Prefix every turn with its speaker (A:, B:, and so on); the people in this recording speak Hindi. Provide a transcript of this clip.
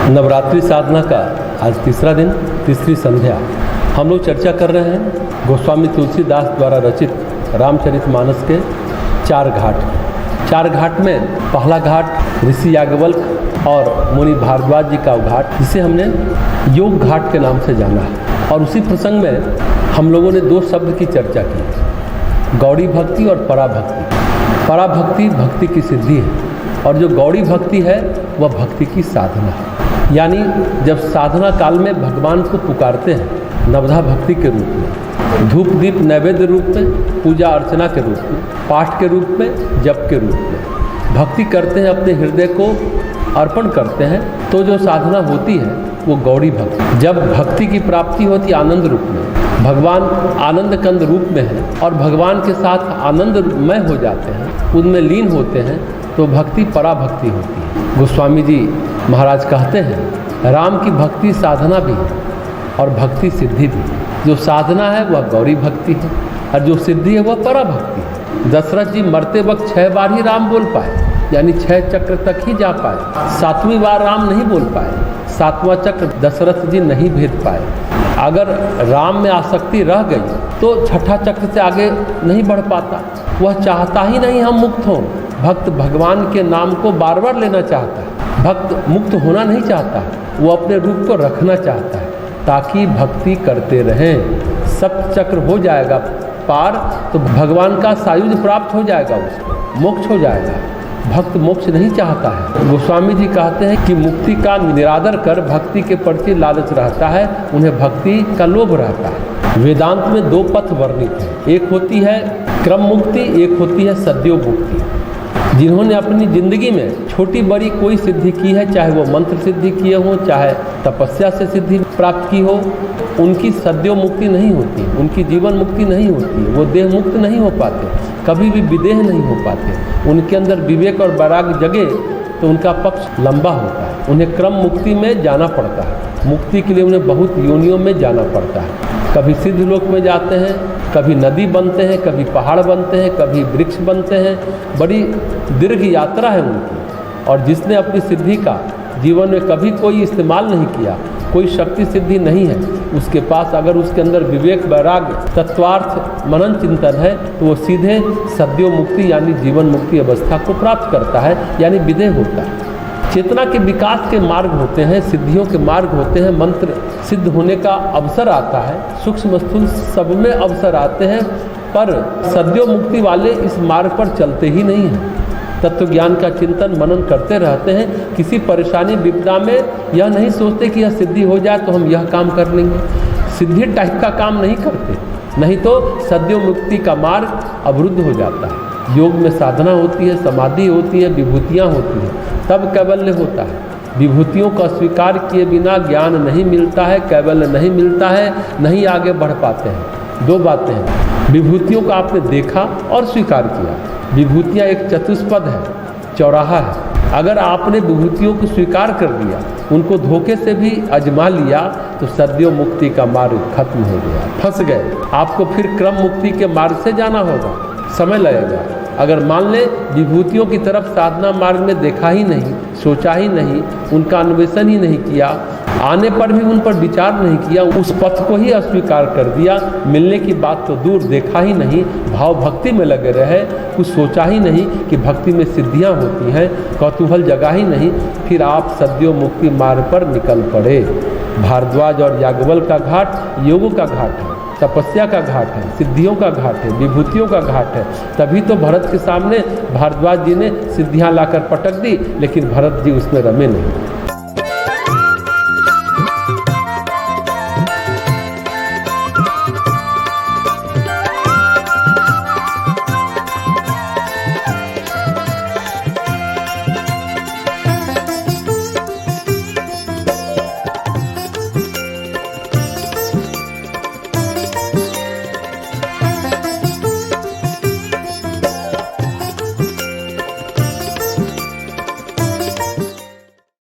A: नवरात्रि साधना का आज तीसरा दिन, तीसरी संध्या। हम लोग चर्चा कर रहे हैं गोस्वामी तुलसीदास द्वारा रचित रामचरितमानस के 4 घाट। 4 घाट में पहला घाट ऋषि याज्ञवल्क्य और मुनि भारद्वाज जी का घाट, जिसे हमने योग घाट के नाम से जाना है। और उसी प्रसंग में हम लोगों ने 2 शब्द की चर्चा की, गौड़ी भक्ति और पराभक्ति। पराभक्ति भक्ति की सिद्धि है और जो गौड़ी भक्ति है वह भक्ति की साधना है। यानी जब साधना काल में भगवान को पुकारते हैं नवधा भक्ति के रूप में, धूप दीप नैवेद्य रूप में, पूजा अर्चना के रूप में, पाठ के रूप में, जप के रूप में भक्ति करते हैं, अपने हृदय को अर्पण करते हैं, तो जो साधना होती है वो गौड़ी भक्ति। जब भक्ति की प्राप्ति होती आनंद रूप में, भगवान आनंद कंद रूप में है और भगवान के साथ आनंदमय हो जाते हैं, उनमें लीन होते हैं, तो भक्ति पराभक्ति होती है। गोस्वामी जी महाराज कहते हैं राम की भक्ति साधना भी है और भक्ति सिद्धि भी। जो साधना है वह गौरी भक्ति है और जो सिद्धि है वह पराभक्ति है। दशरथ जी मरते वक्त 6 बार ही राम बोल पाए, यानी 6 चक्र तक ही जा पाए। 7वीं बार राम नहीं बोल पाए, 7वां चक्र दशरथ जी नहीं भेद पाए। अगर राम में आसक्ति रह गई तो 6ठा चक्र से आगे नहीं बढ़ पाता। वह चाहता ही नहीं हम मुक्त हों। भक्त भगवान के नाम को बार बार लेना चाहता है, भक्त मुक्त होना नहीं चाहता, वो अपने रूप को रखना चाहता है ताकि भक्ति करते रहें। सप्त चक्र हो जाएगा पार तो भगवान का सायुज्य प्राप्त हो जाएगा, उसको मोक्ष हो जाएगा। भक्त मोक्ष नहीं चाहता है। गोस्वामी जी कहते हैं कि मुक्ति का निरादर कर भक्ति के प्रति लालच रहता है, उन्हें भक्ति का लोभ रहता है। वेदांत में 2 पथ वर्णित हैं, एक होती है क्रम मुक्ति, एक होती है सद्यो मुक्ति। जिन्होंने अपनी ज़िंदगी में छोटी बड़ी कोई सिद्धि की है, चाहे वो मंत्र सिद्धि किए हों, चाहे तपस्या से सिद्धि प्राप्त की हो, उनकी सद्यो मुक्ति नहीं होती, उनकी जीवन मुक्ति नहीं होती, वो देह मुक्त नहीं हो पाते, कभी भी विदेह नहीं हो पाते। उनके अंदर विवेक और वैराग्य जगे तो उनका पक्ष लंबा होता है। उन्हें क्रम मुक्ति में जाना पड़ता है। मुक्ति के लिए उन्हें बहुत योनियों में जाना पड़ता है। कभी सिद्ध लोक में जाते हैं, कभी नदी बनते हैं, कभी पहाड़ बनते हैं, कभी वृक्ष बनते हैं। बड़ी दीर्घ यात्रा है उनकी। और जिसने अपनी सिद्धि का जीवन में कभी कोई इस्तेमाल नहीं किया, कोई शक्ति सिद्धि नहीं है, उसके पास अगर उसके अंदर विवेक वैराग्य तत्वार्थ मनन चिंतन है तो वो सीधे सद्यो मुक्ति यानी जीवन मुक्ति अवस्था को प्राप्त करता है, यानी विदेह होता है। चेतना के विकास के मार्ग होते हैं, सिद्धियों के मार्ग होते हैं, मंत्र सिद्ध होने का अवसर आता है, सूक्ष्म स्थूल सब में अवसर आते हैं, पर सद्यो मुक्ति वाले इस मार्ग पर चलते ही नहीं हैं। तत्व ज्ञान का चिंतन मनन करते रहते हैं। किसी परेशानी विपदा में यह नहीं सोचते कि यह सिद्धि हो जाए तो हम यह काम कर लेंगे। सिद्धि टाइप का काम नहीं करते, नहीं तो सद्यो मुक्ति का मार्ग अवरुद्ध हो जाता है। योग में साधना होती है, समाधि होती है, विभूतियाँ होती हैं, तब कैवल्य होता है। विभूतियों का स्वीकार किए बिना ज्ञान नहीं मिलता है, कैवल्य नहीं मिलता है, नहीं आगे बढ़ पाते हैं। 2 बातें हैं, विभूतियों का आपने देखा और स्वीकार किया। विभूतियाँ एक चतुष्पद है, चौराहा है। अगर आपने विभूतियों को स्वीकार कर दिया, उनको धोखे से भी आजमा लिया, तो सद्यो मुक्ति का मार्ग खत्म हो गया, फंस गए। आपको फिर क्रम मुक्ति के मार्ग से जाना होगा, समय लगेगा। अगर मान ले विभूतियों की तरफ साधना मार्ग में देखा ही नहीं, सोचा ही नहीं, उनका अन्वेषण ही नहीं किया, आने पर भी उन पर विचार नहीं किया, उस पथ को ही अस्वीकार कर दिया, मिलने की बात तो दूर, देखा ही नहीं, भाव भक्ति में लगे रहे, कुछ सोचा ही नहीं कि भक्ति में सिद्धियां होती हैं, कौतूहल जगा ही नहीं, फिर आप सद्यो मुक्ति मार्ग पर निकल पड़े। भारद्वाज और याज्ञवल्क्य का घाट योगों का घाट है, तपस्या का घाट है, सिद्धियों का घाट है, विभूतियों का घाट है। तभी तो भरत के सामने भारद्वाज जी ने सिद्धियां लाकर पटक दी, लेकिन भरत जी उसमें रमे नहीं।